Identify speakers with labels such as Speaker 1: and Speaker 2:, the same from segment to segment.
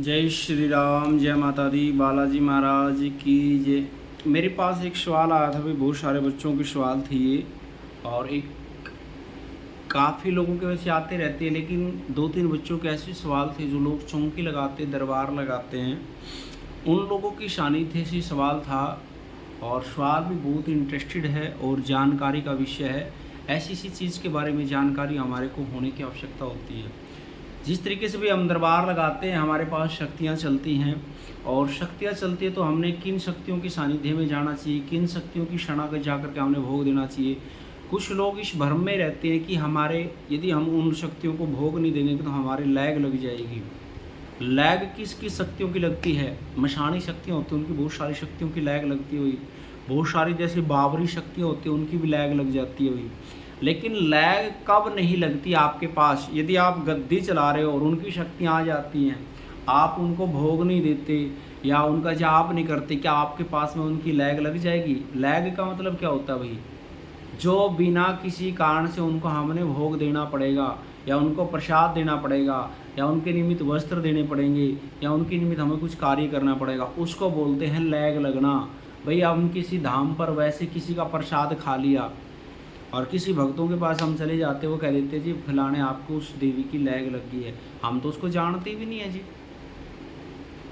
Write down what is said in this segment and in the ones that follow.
Speaker 1: जय श्री राम, जय माता दी, बालाजी महाराज की जय। मेरे पास एक सवाल आया था भाई, बहुत सारे बच्चों के सवाल थे ये, और एक काफ़ी लोगों के वैसे आते रहते हैं, लेकिन दो तीन बच्चों के ऐसे सवाल थे जो लोग चौंकी लगाते, दरबार लगाते हैं, उन लोगों की शानी थे ऐसी सवाल था। और सवाल भी बहुत इंटरेस्टेड है और जानकारी का विषय है। ऐसी सी चीज़ के बारे में जानकारी हमारे को होने की आवश्यकता होती है। जिस तरीके से भी हम दरबार लगाते हैं, हमारे पास शक्तियाँ चलती हैं, और शक्तियाँ चलती है तो हमने किन शक्तियों की सानिध्य में जाना चाहिए, किन शक्तियों की शरणागत जा करके हमने भोग देना चाहिए। कुछ लोग इस भ्रम में रहते हैं कि हमारे यदि हम उन शक्तियों को भोग नहीं देंगे तो हमारे लैग लग जाएगी। लैग किस किस शक्तियों की लगती है? मशानी शक्तियाँ होती हैं, उनकी बहुत सारी शक्तियों की लैग लगती हुई। बहुत सारी जैसे बाबरी शक्तियाँ होती हैं, उनकी भी लैग लग जाती है हुई। लेकिन लैग कब नहीं लगती आपके पास? यदि आप गद्दी चला रहे हो और उनकी शक्तियाँ आ जाती हैं, आप उनको भोग नहीं देते या उनका जाप नहीं करते, क्या आपके पास में उनकी लैग लग जाएगी? लैग का मतलब क्या होता है भाई? जो बिना किसी कारण से उनको हमने भोग देना पड़ेगा, या उनको प्रसाद देना पड़ेगा, या उनके निमित्त वस्त्र देने पड़ेंगे, या उनके निमित्त हमें कुछ कार्य करना पड़ेगा, उसको बोलते हैं लैग लगना। भाई हम किसी धाम पर वैसे किसी का प्रसाद खा लिया और किसी भक्तों के पास हम चले जाते, वो कह देते जी फलाने आपको उस देवी की लैग लग गई है, हम तो उसको जानते भी नहीं है जी,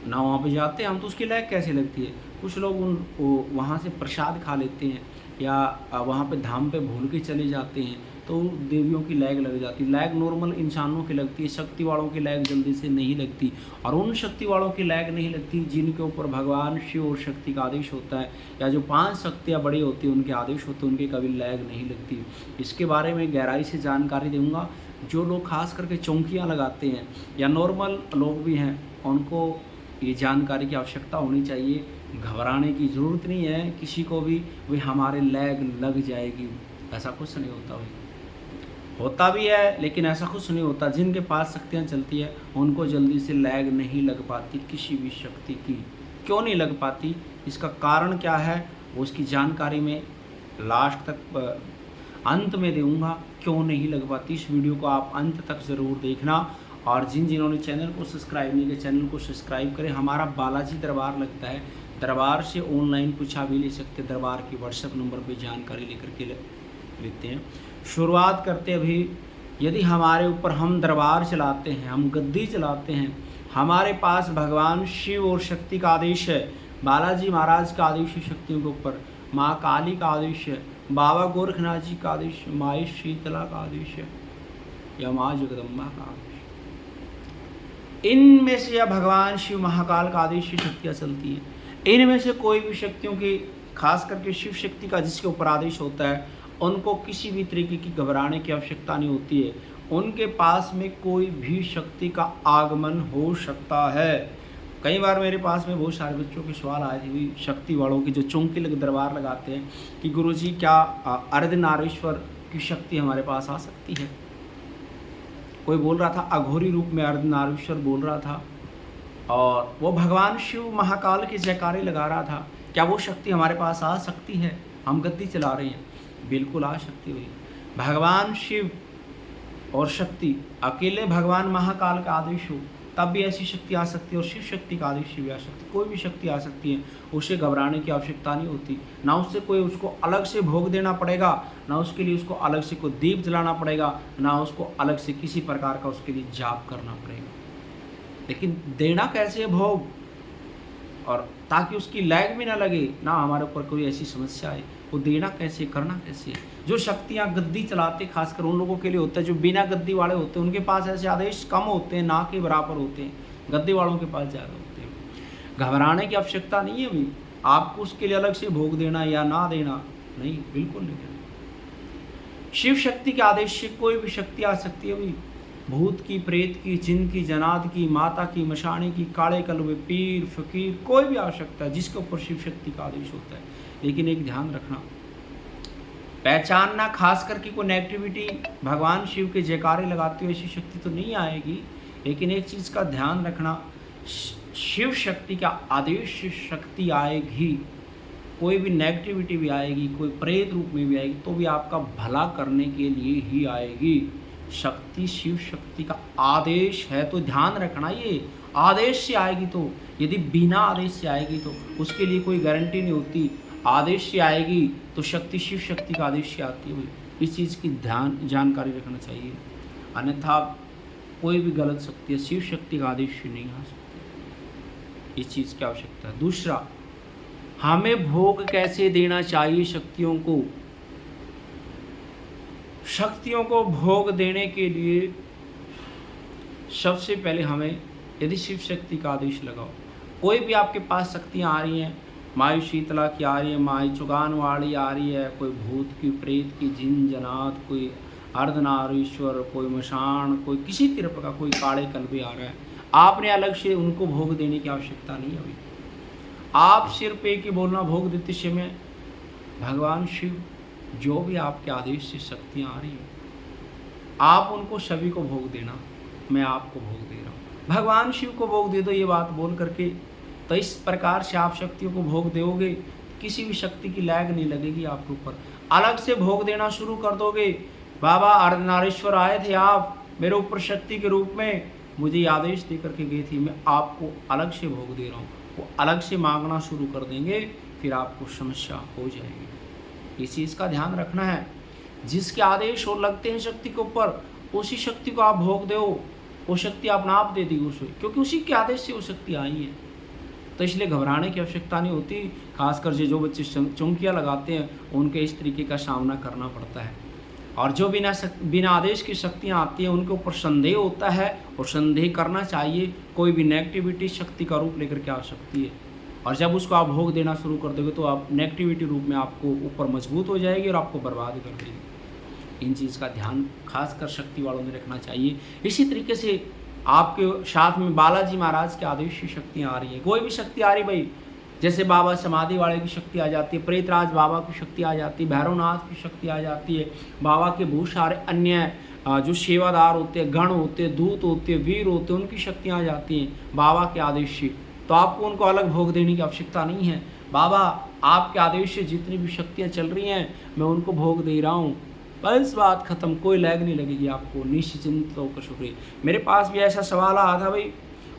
Speaker 1: ना वहाँ पे जाते हैं, हम तो उसकी लैग कैसे लगती है? कुछ लोग वहाँ से प्रसाद खा लेते हैं, या वहाँ पे धाम पे भूल के चले जाते हैं, तो देवियों की लैग लग जाती है। लैग नॉर्मल इंसानों की लगती है, शक्ति वालों की लैग जल्दी से नहीं लगती। और उन शक्ति वालों की लैग नहीं लगती जिनके ऊपर भगवान शिव और शक्ति का आदेश होता है, या जो 5 शक्तियाँ बड़ी होती हैं उनके आदेश होते हैं, उनके कभी लैग नहीं लगती। इसके बारे में गहराई से जानकारी दूँगा। जो लोग खास करके चौंकियाँ लगाते हैं या नॉर्मल लोग भी हैं, उनको ये जानकारी की आवश्यकता होनी चाहिए। घबराने की ज़रूरत नहीं है किसी को भी, भाई हमारे लैग लग जाएगी, ऐसा कुछ नहीं होता भाई। होता भी है लेकिन ऐसा कुछ नहीं होता। जिनके पास शक्तियाँ चलती है उनको जल्दी से लैग नहीं लग पाती किसी भी शक्ति की। क्यों नहीं लग पाती, इसका कारण क्या है, वो उसकी जानकारी में लास्ट तक अंत में दूंगा। क्यों नहीं लग पाती, इस वीडियो को आप अंत तक ज़रूर देखना। और जिन्होंने चैनल को सब्सक्राइब नहीं किया, चैनल को सब्सक्राइब करें। हमारा बालाजी दरबार लगता है, दरबार से ऑनलाइन पूछा भी ले सकते, दरबार की व्हाट्सएप नंबर पे जानकारी लेकर के लेते हैं। शुरुआत करते अभी, यदि हमारे ऊपर हम दरबार चलाते हैं, हम गद्दी चलाते हैं, हमारे पास भगवान शिव और शक्ति का आदेश है, बालाजी महाराज का आदेश है शक्तियों के ऊपर, माँ काली का आदेश है, बाबा गोरखनाथ जी का आदेश है, माँ शीतला का आदेश है, या माँ जगदम्बा का आदेश, इनमें से या भगवान शिव महाकाल का आदेश शक्तियाँ चलती हैं। इनमें से कोई भी शक्तियों की, खास करके शिव शक्ति का जिसके ऊपर आदेश होता है, उनको किसी भी तरीके की घबराने की आवश्यकता नहीं होती है। उनके पास में कोई भी शक्ति का आगमन हो सकता है। कई बार मेरे पास में बहुत सारे बच्चों के सवाल आए थे शक्ति वालों की, जो चौंकी लग दरबार लगाते हैं कि गुरुजी क्या अर्धनारीश्वर की शक्ति हमारे पास आ सकती है? कोई बोल रहा था अघोरी रूप में अर्धनारीश्वर बोल रहा था, और वो भगवान शिव महाकाल के जयकारे लगा रहा था। क्या वो शक्ति हमारे पास आ सकती है? हम गद्दी चला रहे हैं, बिल्कुल आ सकती हुई। भगवान शिव और शक्ति अकेले भगवान महाकाल का आदेश हो तब भी ऐसी शक्ति आ सकती है, और शिव शक्ति का आदेश भी आ सकती है। कोई भी शक्ति आ सकती है, उसे घबराने की आवश्यकता नहीं होती। ना उससे कोई उसको अलग से भोग देना पड़ेगा, ना उसके लिए उसको अलग से कोई दीप जलाना पड़ेगा, ना उसको अलग से किसी प्रकार का उसके लिए जाप करना पड़ेगा। लेकिन देना कैसे है भोग, और ताकि उसकी लैग भी ना लगे, ना हमारे ऊपर कोई ऐसी समस्या है, वो देना कैसे, करना कैसे। जो शक्तियाँ गद्दी चलाते खासकर उन लोगों के लिए होता है, जो बिना गद्दी वाले होते हैं उनके पास ऐसे आदेश कम होते हैं, ना के बराबर होते हैं, गद्दी वालों के पास ज़्यादा होते हैं। घबराने की आवश्यकता नहीं है भाई, आपको उसके लिए अलग से भोग देना या ना देना नहीं, बिल्कुल नहीं देना। शिव शक्ति के आदेश से कोई भी शक्ति आ सकती है भाई, भूत की, प्रेत की, जिन की, जनाद की, माता की, मशानी की, काले कलवे, पीर, फकीर, कोई भी आ सकता है जिसके ऊपर शिव शक्ति का आदेश होता है। लेकिन एक ध्यान रखना, पहचानना, खास करके कोई नेगेटिविटी भगवान शिव के जयकारे लगाते हुए ऐसी शक्ति तो नहीं आएगी। लेकिन एक चीज़ का ध्यान रखना, शिव शक्ति का आदेश शक्ति आएगी, कोई भी नेगेटिविटी भी आएगी, कोई प्रेत रूप में भी आएगी, तो भी आपका भला करने के लिए ही आएगी। शक्ति शिव शक्ति का आदेश है, तो ध्यान रखना ये। आदेश से आएगी तो, यदि बिना आदेश से आएगी तो उसके लिए कोई गारंटी नहीं होती। आदेश से आएगी तो शक्ति शिव शक्ति का आदेश से आती है। इस चीज़ की ध्यान जानकारी रखना चाहिए, अन्यथा कोई भी गलत शक्ति है शिव शक्ति का आदेश से नहीं आ सकती। इस चीज़ की आवश्यकता है। दूसरा, हमें भोग कैसे देना चाहिए शक्तियों को। शक्तियों को भोग देने के लिए सबसे पहले हमें, यदि शिव शक्ति का आदेश लगाओ, कोई भी आपके पास शक्तियाँ आ रही हैं, माई शीतला की आ रही है, माई चुगान वाली आ रही है, कोई भूत की, प्रेत की, जिन जनात, कोई अर्धनारीश्वर, कोई मशान, कोई किसी तरह का कोई काले कलबे आ रहा है, आपने अलग से उनको भोग देने की आवश्यकता नहीं है। अभी आप सिर्फ एक ही बोलना भोग देते समय, भगवान शिव जो भी आपके आदेश से शक्तियाँ आ रही हैं, आप उनको सभी को भोग देना, मैं आपको भोग दे रहा हूँ, भगवान शिव को भोग दे दो, ये बात बोल करके। तो इस प्रकार से आप शक्तियों को भोग दोगे, किसी भी शक्ति की लैग नहीं लगेगी आपके ऊपर। अलग से भोग देना शुरू कर दोगे, बाबा अर्धनारीश्वर आए थे, आप मेरे ऊपर शक्ति के रूप में मुझे आदेश दे करके गई थी, मैं आपको अलग से भोग दे रहा हूँ, वो अलग से मांगना शुरू कर देंगे, फिर आपको समस्या हो जाएगी। इस चीज़ का ध्यान रखना है। जिसके आदेश और लगते हैं शक्ति के ऊपर, उसी शक्ति को आप भोग दो, वो शक्ति अपना आप दे दी उसे, क्योंकि उसी के आदेश से वो शक्ति आई है। तो इसलिए घबराने की आवश्यकता नहीं होती। खासकर जो बच्चे चौंकियाँ लगाते हैं उनके इस तरीके का सामना करना पड़ता है। और जो बिना आदेश की शक्तियाँ आती हैं उनके ऊपर संदेह होता है, और संदेह करना चाहिए। कोई भी नेगेटिविटी शक्ति का रूप लेकर के आ सकती है, और जब उसको आप भोग देना शुरू कर दोगे तो आप नेगेटिविटी रूप में आपको ऊपर मजबूत हो जाएगी और आपको बर्बाद कर देगी। इन चीज़ का ध्यान खासकर शक्ति वालों ने रखना चाहिए। इसी तरीके से आपके साथ में बालाजी महाराज के आदेश की शक्तियाँ आ रही है, कोई भी शक्ति आ रही भाई, जैसे बाबा समाधि वाले की शक्ति आ जाती है, प्रेतराज बाबा की शक्ति आ जाती है, भैरवनाथ की शक्ति आ जाती है, बाबा के बहुत सारे अन्य जो सेवादार होते हैं, गण होते हैं, दूत होते हैं, वीर होते हैं, उनकी शक्तियाँ आ जाती हैं बाबा के आदेश से। तो आपको उनको अलग भोग देने की आवश्यकता नहीं है। बाबा आपके आदेश से जितनी भी शक्तियाँ चल रही हैं मैं उनको भोग दे रहा हूँ, बस बात खत्म, कोई लैग नहीं लगेगी आपको, निश्चिंत होकर शुक्रिया। मेरे पास भी ऐसा सवाल आया था भाई,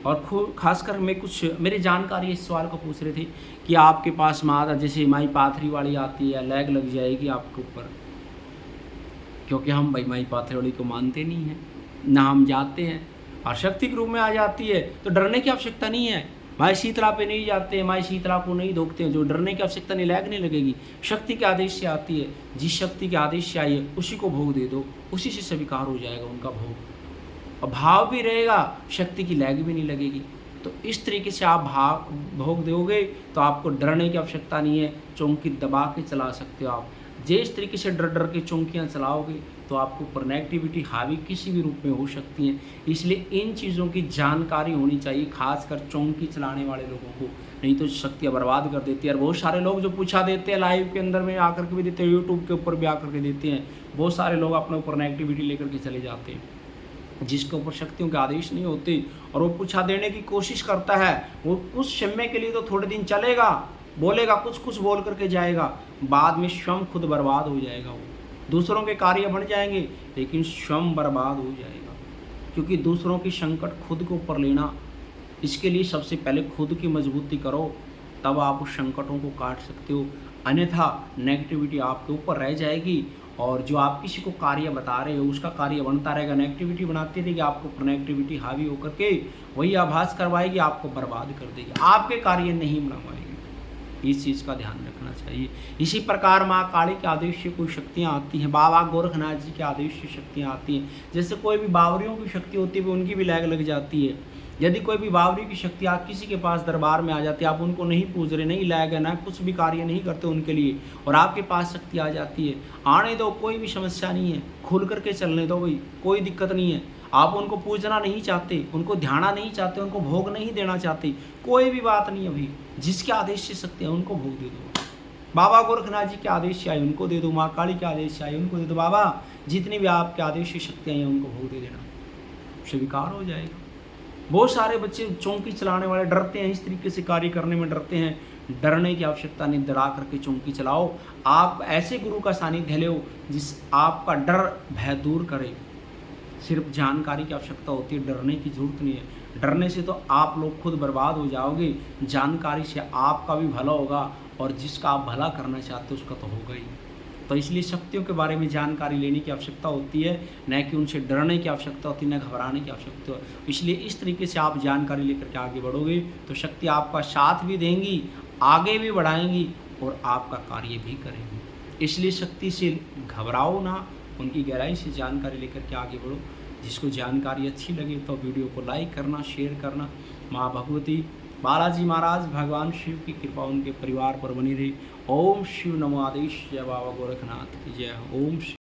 Speaker 1: और खासकर मैं कुछ मेरी जानकारी इस सवाल को पूछ रहे थे कि आपके पास माता जैसे माई पाथरी वाली आती है, लैग लग जाएगी आपके ऊपर, क्योंकि हम भाई माई पाथरी वाली को मानते नहीं हैं, ना हम जाते हैं, और शक्ति के रूप में आ जाती है तो डरने की आवश्यकता नहीं है। माई शीतला पे नहीं जाते हैं, माई शीतला को नहीं धोखते हैं, जो डरने की आवश्यकता नहीं, लैग नहीं लगेगी। शक्ति के आदेश से आती है, जिस शक्ति के आदेश से आई है उसी को भोग दे दो, उसी से स्वीकार हो जाएगा उनका भोग, और भाव भी रहेगा, शक्ति की लैग भी नहीं लगेगी। तो इस तरीके से आप भोग दोगे तो आपको डरने की आवश्यकता नहीं है, चौंकी दबा के चला सकते हो आप। जिस तरीके से डर डर के चौंकियाँ चलाओगे तो आपको ऊपर नेगेटिविटी हावी किसी भी रूप में हो सकती हैं। इसलिए इन चीज़ों की जानकारी होनी चाहिए, खासकर चौंकी चलाने वाले लोगों को, नहीं तो शक्तियाँ बर्बाद कर देती है। और बहुत सारे लोग जो पूछा देते हैं लाइव के अंदर में आकर के भी देते हैं, यूट्यूब के ऊपर भी आकर के देते हैं, बहुत सारे लोग अपने ऊपर नेगेटिविटी लेकर के चले जाते हैं, जिसके ऊपर शक्तियों के आदेश नहीं होते, और वो पूछा देने की कोशिश करता है। वो कुछ समय के लिए तो थोड़े दिन चलेगा, बोलेगा, कुछ बोल करके जाएगा, बाद में स्वयं खुद बर्बाद हो जाएगा। वो दूसरों के कार्य बन जाएंगे लेकिन स्वयं बर्बाद हो जाएगा, क्योंकि दूसरों की संकट खुद के ऊपर लेना, इसके लिए सबसे पहले खुद की मजबूती करो, तब आप उस संकटों को काट सकते हो। अन्यथा नेगेटिविटी आपके ऊपर रह जाएगी, और जो आप किसी को कार्य बता रहे हो उसका कार्य बनता रहेगा, नेगेटिविटी बनाती रहेगी, आपको ऊपर नेगेटिविटी हावी होकर के वही आभास करवाएगी, आपको बर्बाद कर देगी, आपके कार्य नहीं बना पाएगी। इस चीज़ का ध्यान रखना चाहिए। इसी प्रकार माँ काली के आदेश से कोई शक्तियाँ आती हैं, बाबा गोरखनाथ जी के आदेश से शक्तियाँ आती हैं। जैसे कोई भी बावरियों की शक्ति होती है उनकी भी लैग लग जाती है। यदि कोई भी बावरी की शक्ति आप किसी के पास दरबार में आ जाती है, आप उनको नहीं पूछ रहे, नहीं लैग है, ना कुछ भी कार्य नहीं करते उनके लिए, और आपके पास शक्ति आ जाती है, आने दो, कोई भी समस्या नहीं है, खुल करके चलने दो भाई, कोई दिक्कत नहीं है। आप उनको पूजना नहीं चाहते, उनको ध्याना नहीं चाहते, उनको भोग नहीं देना चाहते, कोई भी बात नहीं है भाई, जिसके आदेश से शक्ति है उनको भोग दे दो। बाबा गोरखनाथ जी के आदेश से आए उनको दे दो, माँ काली के आदेश से आए उनको दे दो, बाबा जितनी भी आपके आदेश से शक्तियाँ हैं उनको भोग दे देना, स्वीकार हो जाएगा। बहुत सारे बच्चे चौंकी चलाने वाले डरते हैं, इस तरीके से कार्य करने में डरते हैं। डरने की आवश्यकता नहीं, डरा करके चौंकी चलाओ। आप ऐसे गुरु का सानिध्य लो जिस आपका डर भय दूर करे। सिर्फ जानकारी की आवश्यकता होती है, डरने की जरूरत नहीं है। डरने से तो आप लोग खुद बर्बाद हो जाओगे, जानकारी से आपका भी भला होगा और जिसका आप भला करना चाहते हो उसका तो होगा ही। तो इसलिए शक्तियों के बारे में जानकारी लेने की आवश्यकता होती है, न कि उनसे डरने की आवश्यकता होती है, न घबराने की आवश्यकता। इसलिए इस तरीके से आप जानकारी लेकर के आगे बढ़ोगे तो शक्ति आपका साथ भी देंगी, आगे भी बढ़ाएंगी और आपका कार्य भी करेंगी। इसलिए शक्ति से घबराओ ना, उनकी गहराई से जानकारी लेकर के आगे बढ़ो। जिसको जानकारी अच्छी लगे तो वीडियो को लाइक करना, शेयर करना। माँ भगवती बालाजी महाराज भगवान शिव की कृपा उनके परिवार पर बनी रही। ओम शिव नमो आदेश। जय बाबा गोरखनाथ की जय। ओम शिव।